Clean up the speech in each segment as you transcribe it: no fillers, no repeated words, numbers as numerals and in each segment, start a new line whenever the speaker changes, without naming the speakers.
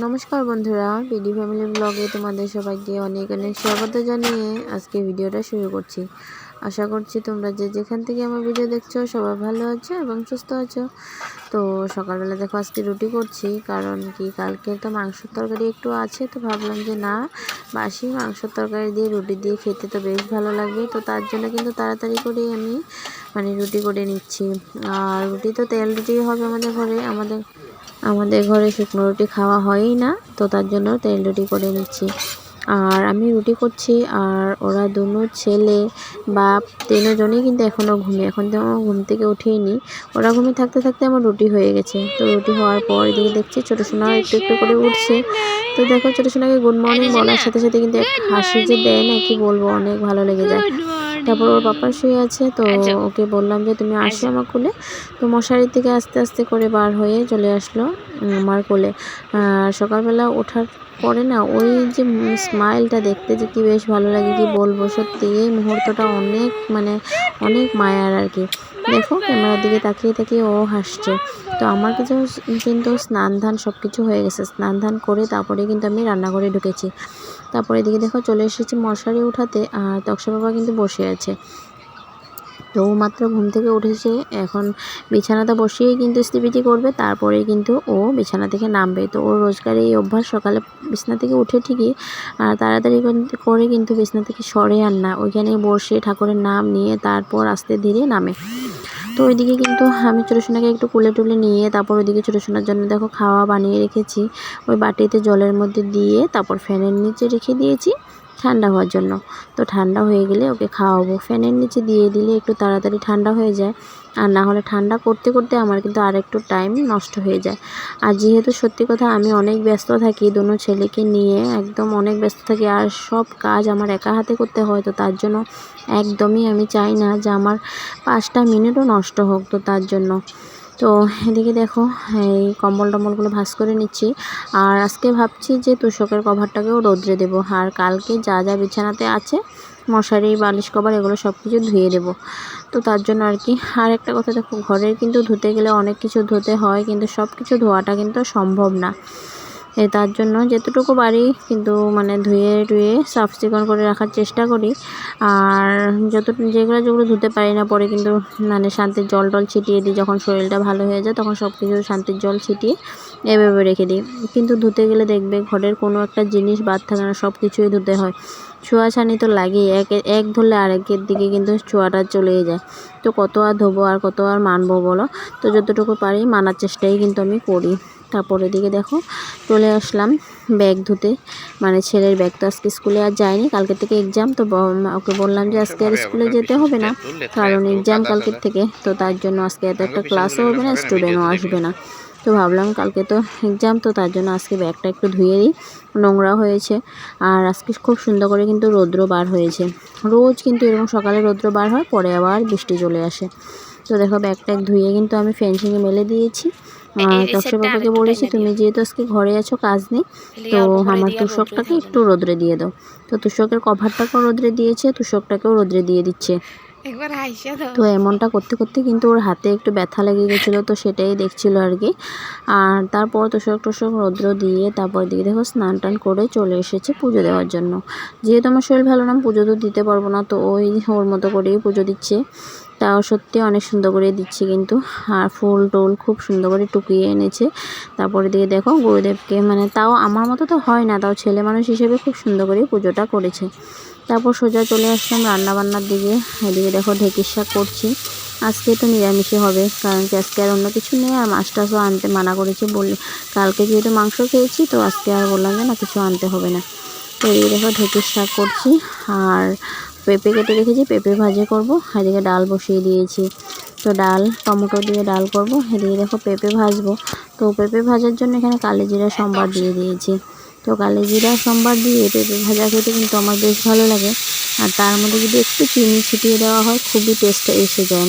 নমস্কার বন্ধুরা, BD family ব্লগে তোমাদের সবাইকে অনেক অনেক স্বাগত জানিয়ে আজকে ভিডিওটা শুরু করছি। আশা করছি তোমরা যে যেখান থেকে আমার ভিডিও দেখছো সবাই ভালো আছো এবং সুস্থ আছো। তো সকালবেলা দেখো আজকে রুটি করছি, কারণ কি কালকে তো মাংসের তরকারি একটু আছে, তো ভাবলাম যে না, বাসি মাংসের তরকারি দিয়ে রুটি দিয়ে খেতে তো বেশ ভালো লাগবে। তো তার জন্য কিন্তু তাড়াতাড়ি করে আমি রুটি করে নিচ্ছি। আর রুটি তো তেল রুটি হবে আমাদের ঘরে, আমাদের ঘরে শুকনো রুটি খাওয়া হয়ই না, তো তার জন্য তেল রুটি করে নিচ্ছি। আর আমি রুটি করছি, আর ওরা দুনো ছেলে বাপ তিনজনই কিন্তু এখনও ঘুমিয়ে, এখন তো ঘুম থেকে উঠেইনি। ওরা ঘুমিয়ে থাকতে থাকতে আমার রুটি হয়ে গেছে। তো রুটি হওয়ার পর এদিকে দেখছি ছোটো সোনা একটু একটু করে উঠছে। তো দেখো ছোটো সোনাকে গুড মর্নিং বলার সাথে সাথে কিন্তু একটা হাসি যে দেয় না, কি বলবো, অনেক ভালো লেগে যায়। তারপর ওর পাপা শুয়ে আছে, তো ওকে বললাম যে তুমি আসো আমার কোলে। তো মশারি থেকে আস্তে আস্তে করে বার হয়ে চলে আসলো আমার কোলে। সকালবেলা ওঠার পরে না, ওই যে স্মাইলটা দেখতে যে কি বেশ ভালো লাগে, কি বলবো, সত্যি এই মুহূর্তটা অনেক অনেক মায়ার আর কি। দেখো ক্যামেরার দিকে তাকিয়ে তাকিয়ে ও হাসছে। তো আমার কাছে কিন্তু স্নান ধান সব কিছু হয়ে গেছে। স্নান ধান করে তারপরে কিন্তু আমি রান্নাঘরে ঢুকেছি। তারপরে এদিকে দেখো চলে এসেছি মশারি উঠাতে, আর তক্সা বাবা কিন্তু বসে আছে। তো ও মাত্র ঘুম থেকে উঠেছে, এখন বিছানাটা বসিয়েই কিন্তু স্টিপিটি করবে, তারপরে কিন্তু ও বিছানা থেকে নামবে। তো ওর রোজগার এই অভ্যাস, সকালে বিছানা থেকে উঠে ঠিকই তাড়াতাড়ি করে কিন্তু বিছানা থেকে সরে আর না, ওইখানে বসে ঠাকুরের নাম নিয়ে তারপর আস্তে ধীরে নামে। তো ওইদিকে কিন্তু আমি ছোটো সোনাকে একটু কুলে টুলে নিয়ে তারপর ওইদিকে ছোটো সোনার জন্য দেখো খাওয়া বানিয়ে রেখেছি। ওই বাটিতে জলের মধ্যে দিয়ে তারপর ফ্যানের নিচে রেখে দিয়েছি ঠান্ডা হওয়ার জন্য। তো ঠান্ডা হয়ে গেলে ওকে খাওয়াবো। ফ্যানের নিচে দিয়ে দিলে একটু তাড়াতাড়ি ঠান্ডা হয়ে যায়, আর না হলে ঠান্ডা করতে করতে আমার কিন্তু আর একটু টাইম নষ্ট হয়ে যায়। আর যেহেতু সত্যি কথা আমি অনেক ব্যস্ত থাকি, দুনো ছেলেকে নিয়ে একদম অনেক ব্যস্ত থাকি, আর সব কাজ আমার একা হাতে করতে হয়। তো তার জন্য একদমই আমি চাই না যে আমার 5টা মিনিটও নষ্ট হোক। তো তার জন্য তো এদিকে দেখো এই কম্বল টম্বলগুলো ভাঁজ করে নিচ্ছি। আর আজকে ভাবছি যে তোষকের কভারটাকেও রোদ্রে দেবো, আর কালকে যা যা বিছানাতে আছে মশারি বালিশ কভার এগুলো সব কিছু ধুয়ে দেবো। তো তার জন্য আর কি। আর একটা কথা দেখো, ঘরের কিন্তু ধুতে গেলে অনেক কিছু ধুতে হয়, কিন্তু সব কিছু ধোয়াটা কিন্তু সম্ভব না। তার জন্য যেতটুকু পারি কিন্তু ধুয়ে টুয়ে সাফ চিকন করে রাখার চেষ্টা করি। আর যেগুলো ধুতে পারি না, পরে কিন্তু শান্তির জল টল ছিটিয়ে দিই। যখন শরীরটা ভালো হয়ে যায় তখন সব কিছু শান্তির জল ছিটিয়ে এভাবে রেখে দিই। কিন্তু ধুতে গেলে দেখবে ঘরের কোনো একটা জিনিস বাদ থাকে না, সব কিছুই ধুতে হয়। ছোঁয়াছানি তো লাগেই, এক ধরলে আরেকের দিকে কিন্তু ছোঁয়াটা চলেই যায়। তো কত আর ধোবো আর কত আর মানবো বলো। তো যতটুকু পারি মানার চেষ্টাই কিন্তু আমি করি। তারপর এদিকে দেখো চলে আসলাম ব্যাগ ধুতে, ছেলের ব্যাগ। তো আজকে স্কুলে আর যায়নি, কালকে থেকে এক্সাম। তো ওকে বললাম যে আজকে আর স্কুলে যেতে হবে না, কারণ এক্সাম কালকের থেকে। তো তার জন্য আজকে এত একটা ক্লাসও হবে না, স্টুডেন্টও আসবে না। তো ভাবলাম কালকে তো এক্সাম, তো তার জন্য আজকে ব্যাগটা একটু ধুয়ে দিই, নোংরা হয়েছে। আর আজকে খুব সুন্দর করে কিন্তু রৌদ্র বার হয়েছে। রোজ কিন্তু এরকম সকালে রৌদ্র বার হয়, পরে আবার বৃষ্টি চলে আসে। তো দেখো ব্যাগ ট্যাগ ধুয়ে কিন্তু আমি ফেন্সিংয়ে মেলে দিয়েছি। আর তক্সা বাবাকে বলেছি তুমি যেহেতু আজকে ঘরে আছো, কাজ নেই, তো আমার তোষকটাকে একটু রোদ্রে দিয়ে দাও। তো তোষকের কভারটাকেও রোদ্রে দিয়েছে, তোষকটাকেও রোদ্রে দিয়ে দিচ্ছে। তো এমনটা করতে করতে কিন্তু ওর হাতে একটু ব্যথা লেগে গেছিলো, তো সেটাই দেখছিল আর কি। আর তারপর তোষক রৌদ্র দিয়ে তারপর দিকে দেখো স্নান টান করে চলে এসেছে পুজো দেওয়ার জন্য। যেহেতু আমার শরীর ভালো না, পুজো তো দিতে পারবো না, তো ওই ওর মতো করেই পুজো দিচ্ছে। তাও সত্যি অনেক সুন্দর করে দিচ্ছে কিন্তু। আর ফুল টুল খুব সুন্দর করে টুকিয়ে এনেছে। তারপরে দিকে দেখো গুরুদেবকে তাও আমার মতো তো হয় না, তাও ছেলে মানুষ হিসেবে খুব সুন্দর করে পুজোটা করেছে। তারপর সোজা চলে আসলাম রান্নাবান্নার দিকে। এদিকে দেখো ঢেঁকির শাক করছি। আজকে তো নিরামিষই হবে, কারণ কি আজকে আর অন্য কিছু নেই, আর মাছ টাছও আনতে মানা করেছি বলে। কালকে যেহেতু মাংস খেয়েছি, তো আজকে আর বললাম যে না, কিছু আনতে হবে না। তো এদিকে দেখো ঢেঁকির শাক করছি, আর পেঁপে কেটে রেখেছি, পেঁপে ভাজি করব। এদিকে ডাল বসিয়ে দিয়েছি, তো ডাল টমেটো দিয়ে ডাল করব। এদিকে দেখো পেঁপে ভাজবো। তো পেঁপে ভাজার জন্য এখানে কালিজিরা সম্বার দিয়ে দিয়েছি। তো কালিজিরা সম্বার দিয়ে পেঁপে ভাজা খেতে কিন্তু আমার বেশ ভালো লাগে। আর তার মধ্যে যদি একটু চিনি ছিটিয়ে দেওয়া হয়, খুবই টেস্ট এসে যায়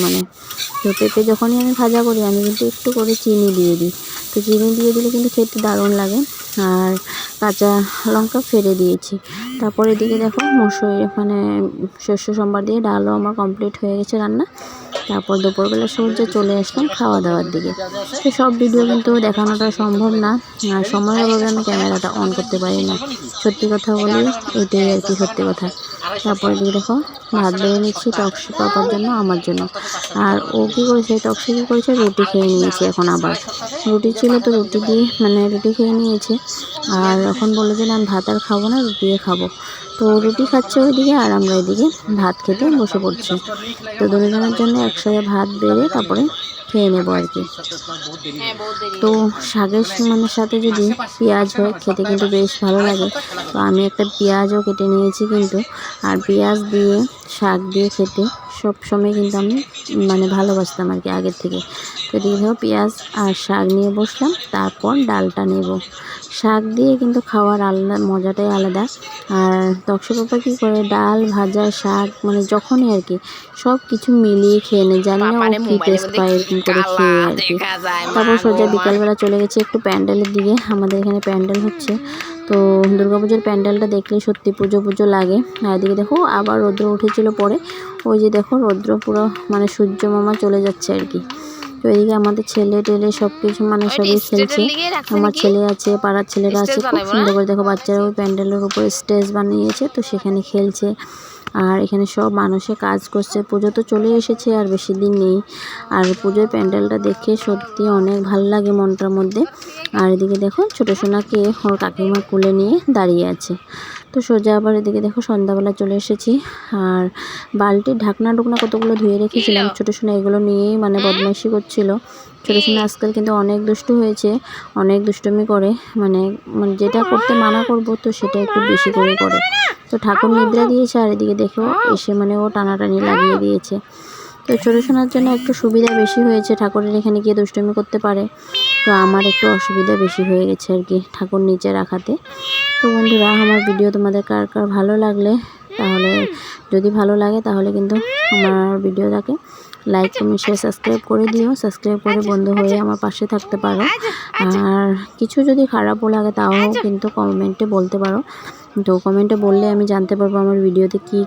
তো পেঁপে যখনই আমি ভাজা করি আমি কিন্তু একটু করে চিনি দিয়ে দিই। তো চিনি দিয়ে দিলে কিন্তু খেতে দারুণ লাগে। আর কাঁচা লঙ্কা ফেলে দিয়েছি। তারপরে এদিকে দেখো শস্য সম্বার দিয়ে ডালও আমার কমপ্লিট হয়ে গেছে রান্না। তারপর দুপুরবেলা সূর্যে চলে আসলাম খাওয়া দাওয়ার দিকে। তো সব ভিডিও কিন্তু দেখানোটা সম্ভব না, আর সময়ের অভাবে আমি ক্যামেরাটা অন করতে পারি না। সত্যি কথা বলি, এটাই আর কি সত্যি কথা। তারপরে দিকে দেখো ভাত বেড়ে নিচ্ছি টকশি পাপার জন্য, আমার জন্য। আর ও কী করেছে, টকশি কী করেছে, রুটি খেয়ে নিয়েছে। এখন আবার রুটি ছিল তো রুটি দিয়ে রুটি খেয়ে নিয়েছে। আর এখন বললো যে না আমি ভাত আর খাবো না, রুটি খাবো। তো রুটি খাচ্ছে ওইদিকে, আর আমরা এদিকে ভাত খেতে বসে পড়ছি। তো দুজনের জন্য একসাথে ভাত বেড়ে তারপরে খেয়ে নেবো আর কি। তো শাকের সাথে যদি পেঁয়াজ হয় খেতে কিন্তু বেশ ভালো লাগে। তো আমি একটা পেঁয়াজও কেটে নিয়েছি কিন্তু, আর পেঁয়াজ দিয়ে শাক দিয়ে খেতে সব সময় কিন্তু আমি ভালোবাসতাম আর কি আগের থেকে। তো এদিকে পেঁয়াজ আর শাক নিয়ে বসলাম, তারপর ডালটা নেব। শাক দিয়ে কিন্তু খাওয়ার আলাদা মজাটাই আলাদা। আর তক্সা পাপা কী করে, ডাল ভাজা শাক যখনই আর কি সব কিছু মিলিয়ে খেয়ে নেয়। জানি না ও কী টেস্ট পায় এরকম করে খেয়ে আর কি। তারপর সোজা বিকালবেলা চলে গেছে একটু প্যান্ডেলের দিকে। আমাদের এখানে প্যান্ডেল হচ্ছে, তো দুর্গাপুজোর প্যান্ডেলটা দেখলে সত্যি পুজো পুজো লাগে। আর এদিকে দেখো আবার রৌদ্র উঠেছিল, পরে ওই যে দেখো রৌদ্র পুরো সূর্য মামা চলে যাচ্ছে আর কি। তো এদিকে আমাদের ছেলে টেলে সব কিছু সবই খেলছে। আমার ছেলে আছে, পাড়ার ছেলেরা আছে, খুব সুন্দর করে দেখো বাচ্চারা ওই প্যান্ডেলের উপরে স্টেজ বানিয়েছে, তো সেখানে খেলছে। আর এখানে সব মানুষে কাজ করছে। পুজো তো চলে এসেছে, আর বেশি দিন নেই। আর পুজোর প্যান্ডেলটা দেখে সত্যি অনেক ভালো লাগে মনটার মধ্যে। আর এদিকে দেখো ছোটো সোনাকে ওর কাকিমা কোলে নিয়ে দাঁড়িয়ে আছে। তো সোজা আবার এদিকে দেখো সন্ধ্যাবেলা চলে এসেছি। আর বালতির ঢাকনা ডুকনা কতগুলো ধুয়ে রেখেছিলাম, ছোটো সোনা এগুলো নিয়েই বদমাইশি করছিল। ছোটো সোনা আজকাল কিন্তু অনেক দুষ্টু হয়েছে, অনেক দুষ্টুমি করে। যেটা করতে মানা করব তো সেটা একটু বেশি করে করে। তো ঠাকুর নিদ্রা দিয়েছে, আর এদিকে দেখো এসে ও টানাটানি লাগিয়ে দিয়েছে। তো ছোটো সোনার জন্য একটু সুবিধা বেশি হয়েছে, ঠাকুরের এখানে গিয়ে দুষ্টুমি করতে পারে। তো আমার একটু অসুবিধা বেশি হয়ে গেছে আর কি ঠাকুর নিচে রাখাতে। তো বন্ধুরা, আমার ভিডিও তোমাদের কার কার ভালো লাগলে, তাহলে যদি ভালো লাগে তাহলে কিন্তু আমার ভিডিওটাকে লাইক কমেন্ট শেয়ার সাবস্ক্রাইব করে দিও। সাবস্ক্রাইব করে বন্ধু হয়ে আমার পাশে থাকতে পারো। আর কিছু যদি খারাপও লাগে তাও কিন্তু কমেন্টে বলতে পারো। তো কমেন্টে বললে আমি জানতে পারবো আমার ভিডিওতে কি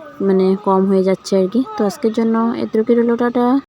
কম হয়ে যাচ্ছে আর কি। তো আজকের জন্য এতটুকু রইল, টাটা।